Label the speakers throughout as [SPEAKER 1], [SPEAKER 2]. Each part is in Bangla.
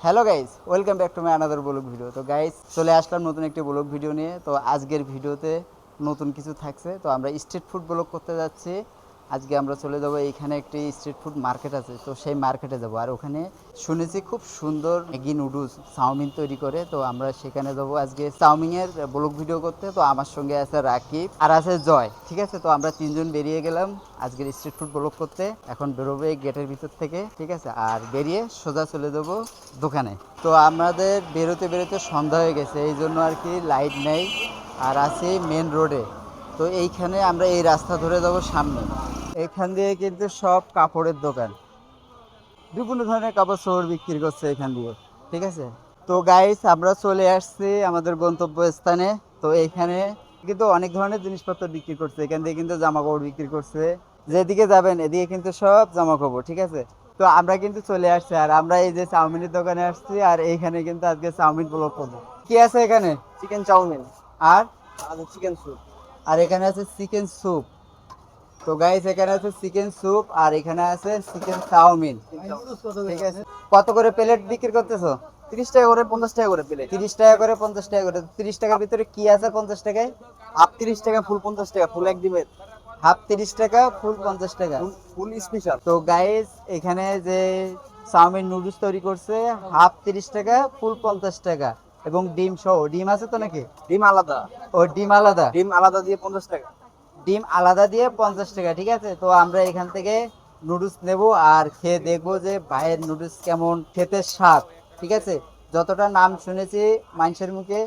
[SPEAKER 1] Hello guys, welcome back to my another blog video. তো গাইস চলে আসলাম নতুন একটি ব্লগ ভিডিও নিয়ে। তো আজকের ভিডিওতে নতুন কিছু থাকছে। তো আমরা স্ট্রিট ফুড ব্লগ করতে যাচ্ছি। আজকে আমরা চলে যাব, এইখানে একটি স্ট্রিট ফুড মার্কেট আছে, তো সেই মার্কেটে যাব। আর ওখানে শুনেছি খুব সুন্দর ম্যাগি নুডলস চাউমিন তৈরি করে। তো আমরা সেখানে যাবো আজকে চাউমিনের ব্লগ ভিডিও করতে। তো আমার সঙ্গে আছে রাকিব আর আছে জয়, ঠিক আছে। তো আমরা তিনজন বেরিয়ে গেলাম আজকের স্ট্রিট ফুড ব্লগ করতে। এখন বেরোবে গেটের ভিতর থেকে, ঠিক আছে। আর বেরিয়ে সোজা চলে যাবো দোকানে। তো আমাদের বেরোতে বেরোতে সন্ধ্যা হয়ে গেছে, এই জন্য আর কি লাইট নেই। আর আছি মেন রোডে। তো এইখানে আমরা এই রাস্তা ধরে যাব সামনে। এখান দিয়ে কিন্তু সব কাপড়ের দোকান, বিভিন্ন ধরনের কাপড় চোপড় বিক্রি করছে এখান দিয়ে, ঠিক আছে। তো গাইস আমরা চলে আসছি আমাদের গন্তব্যস্থানে। তো এইখানে কিন্তু অনেক ধরনের জিনিসপত্র বিক্রি করছে, এখান দিয়ে কিন্তু জামা কাপড় বিক্রি করছে। যেদিকে যাবেন এদিকে কিন্তু সব জামা কাপড়, ঠিক আছে। তো আমরা কিন্তু চলে আসছি, আর আমরা এই যে চাউমিনের দোকানে আসছি, আর এইখানে কিন্তু আজকে চাউমিন ব্লগ করবো। কি আছে এখানে?
[SPEAKER 2] চিকেন চাউমিন
[SPEAKER 1] আর
[SPEAKER 2] আর চিকেন স্যুপ।
[SPEAKER 1] আর এখানে আছে চিকেন স্যুপ। তো গাইস এখানে আছে চিকেন স্যুপ, আর এখানে আছে চিকেন চাউমিন, ঠিক আছে। কত করে প্লেট বিক্রি করতেছো?
[SPEAKER 2] 30 টাকা করে 50 টাকা করে প্লেট।
[SPEAKER 1] 30 টাকা করে 50 টাকা করে। 30 টাকার ভিতরে কি আছে 50 টাকায়?
[SPEAKER 2] হাফ 30 টাকা, ফুল 50 টাকা, ফুল এক ডিমের।
[SPEAKER 1] হাফ 30 টাকা, ফুল 50 টাকা।
[SPEAKER 2] ফুল স্পেশাল।
[SPEAKER 1] তো গাইস এখানে যে চাউমিন নুডলস তৈরি করছে, হাফ 30 টাকা, ফুল 50 টাকা, এবং ডিম সহ। ডিম আছে তো নাকি?
[SPEAKER 2] ডিম আলাদা।
[SPEAKER 1] ও ডিম আলাদা।
[SPEAKER 2] ডিম আলাদা দিয়ে 50 টাকা।
[SPEAKER 1] ডিম আলাদা দিয়ে 50 টাকা, ঠিক আছে। তো আমরা এখান থেকে নুডলস নেব আর খেয়ে দেখবো যে ভাইয়ের নুডলস কেমন খেতে স্বাদ, ঠিক আছে। যতটা নাম শুনেছি মানুষের মুখে,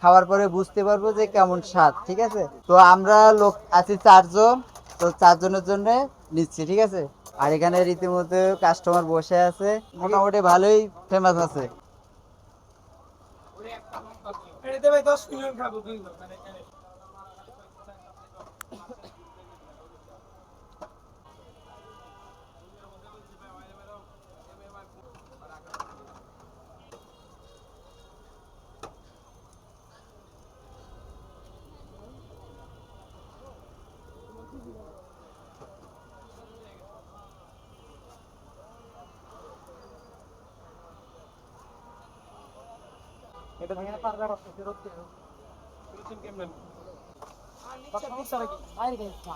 [SPEAKER 1] খাওয়ার পরে বুঝতে পারবো যে কেমন স্বাদ, ঠিক আছে। তো আমরা লোক আছি 4 জন। তো 4 জনের জন্য নিচ্ছি, ঠিক আছে। আর এখানে রীতিমতো কাস্টমার বসে আছে, মোটামুটি ভালোই ফেমাস আছে।
[SPEAKER 2] এটা ভেঙে পারবে না, ফেরত দিও। ফিনিশিং কেমন? কত সমস্যা নাকি? বাইরে গেছে।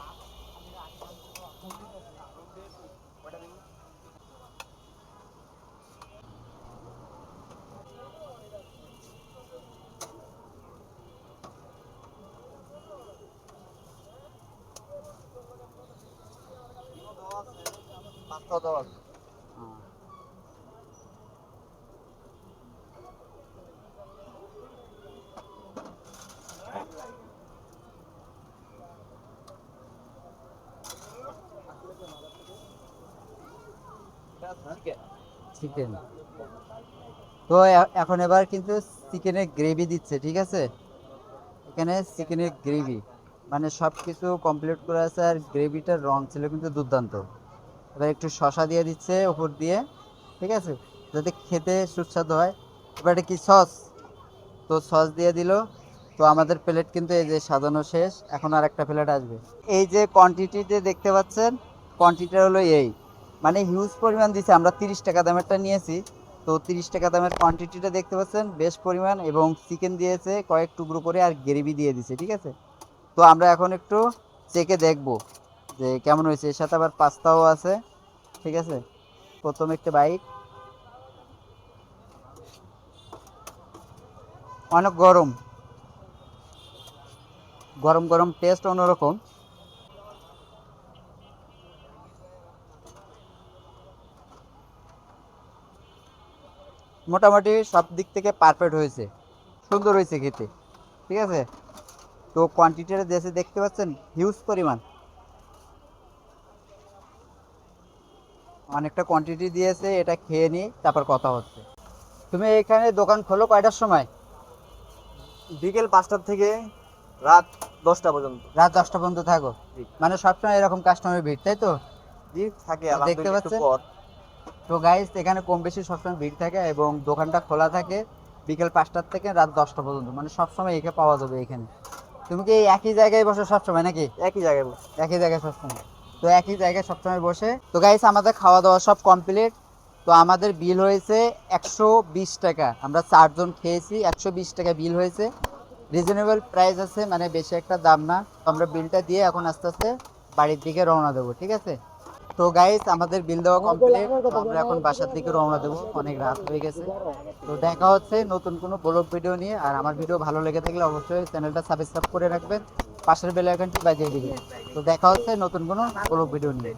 [SPEAKER 2] পাঁচটা দাও আছে।
[SPEAKER 1] চিকেন। তো এখন এবার কিন্তু চিকেনের গ্রেভি দিচ্ছে, ঠিক আছে। এখানে চিকেনের গ্রেভি মানে সব কিছু কমপ্লিট করে আছে, আর গ্রেভিটার রং ছিল কিন্তু দুর্দান্ত। এবার একটু শসা দিয়ে দিচ্ছে উপর দিয়ে, ঠিক আছে, যাতে খেতে সুস্বাদু হয়। এবার এটা কি সস? তো সস দিয়ে দিল। তো আমাদের প্লেট কিন্তু এই যে সাজানো শেষ, এখন আর একটা প্লেট আসবে। এই যে কোয়ান্টিটিতে দেখতে পাচ্ছেন, কোয়ান্টিটি হলো এই, মানে হিউজ পরিমাণ দিছে। আমরা 30 টাকা দামেরটা নিয়েছি। তো 30 টাকা দামের কোয়ান্টিটিটা দেখতে পাচ্ছেন বেশ পরিমাণ, এবং চিকেন দিয়েছে কয়েক টুকরো করে, আর গ্রেভি দিয়ে দিছে, ঠিক আছে। তো আমরা এখন একটু চেকে দেখব যে কেমন হয়েছে। এর সাথে আবার পাস্তাও আছে, ঠিক আছে। প্রথম একটা বাইট। অনেক গরম, গরম গরম টেস্ট অন্যরকম। মোটামুটি সব দিক থেকে পারফেক্ট হয়েছে, সুন্দর হয়েছে খেতে, ঠিক আছে। তো কোয়ান্টিটিটা দেশে দেখতে পাচ্ছেন হিউজ পরিমাণ, অনেকটা কোয়ান্টিটি দিয়েছে। এটা খেয়ে নিই, তারপর কথা হচ্ছে। তুমি এখানে দোকান খোলো কয়টার সময়?
[SPEAKER 2] বিকেল 5টা থেকে রাত 10টা পর্যন্ত।
[SPEAKER 1] রাত 10টা পর্যন্ত থাকো?
[SPEAKER 2] জি।
[SPEAKER 1] মানে সবসময় এরকম কাস্টমার ভিড়, তাই তো?
[SPEAKER 2] জি থাকে
[SPEAKER 1] দেখতে
[SPEAKER 2] আলহামদুলিল্লাহ একটু
[SPEAKER 1] পাচ্ছেন।
[SPEAKER 2] পর।
[SPEAKER 1] তো গাইস এখানে কম বেশি সবসময় ভিড় থাকে, এবং দোকানটা খোলা থাকে বিকেল 5টার থেকে রাত 10টা পর্যন্ত, মানে সবসময় একে পাওয়া যাবে এখানে। তুমি কি এই একই জায়গায় বসো সবসময় নাকি?
[SPEAKER 2] একই জায়গায় বসে।
[SPEAKER 1] একই জায়গায় সবসময়। তো একই জায়গায় সবসময় বসে। তো গাইস আমাদের খাওয়া দাওয়া সব কমপ্লিট। তো আমাদের বিল হয়েছে 120 টাকা, আমরা 4 জন খেয়েছি, 120 টাকা বিল হয়েছে। রিজনেবল প্রাইস আছে, মানে বেশি একটা দাম না। তো আমরা বিলটা দিয়ে এখন আস্তে আস্তে বাড়ির দিকে রওনা দেবো, ঠিক আছে? তো গাইস আমাদের বিল দেওয়া কমপ্লিট, আমরা এখন বাসার দিকে রওনা দেবো, অনেক রাত হয়ে গেছে। তো দেখা হচ্ছে নতুন কোনো ব্লগ ভিডিও নিয়ে। আর আমার ভিডিও ভালো লেগে থাকলে অবশ্যই চ্যানেলটা সাবস্ক্রাইব করে রাখবেন, পাশের বেল আইকনটি বাজিয়ে দিবেন। তো দেখা হচ্ছে নতুন কোনো ব্লগ ভিডিও নিয়ে।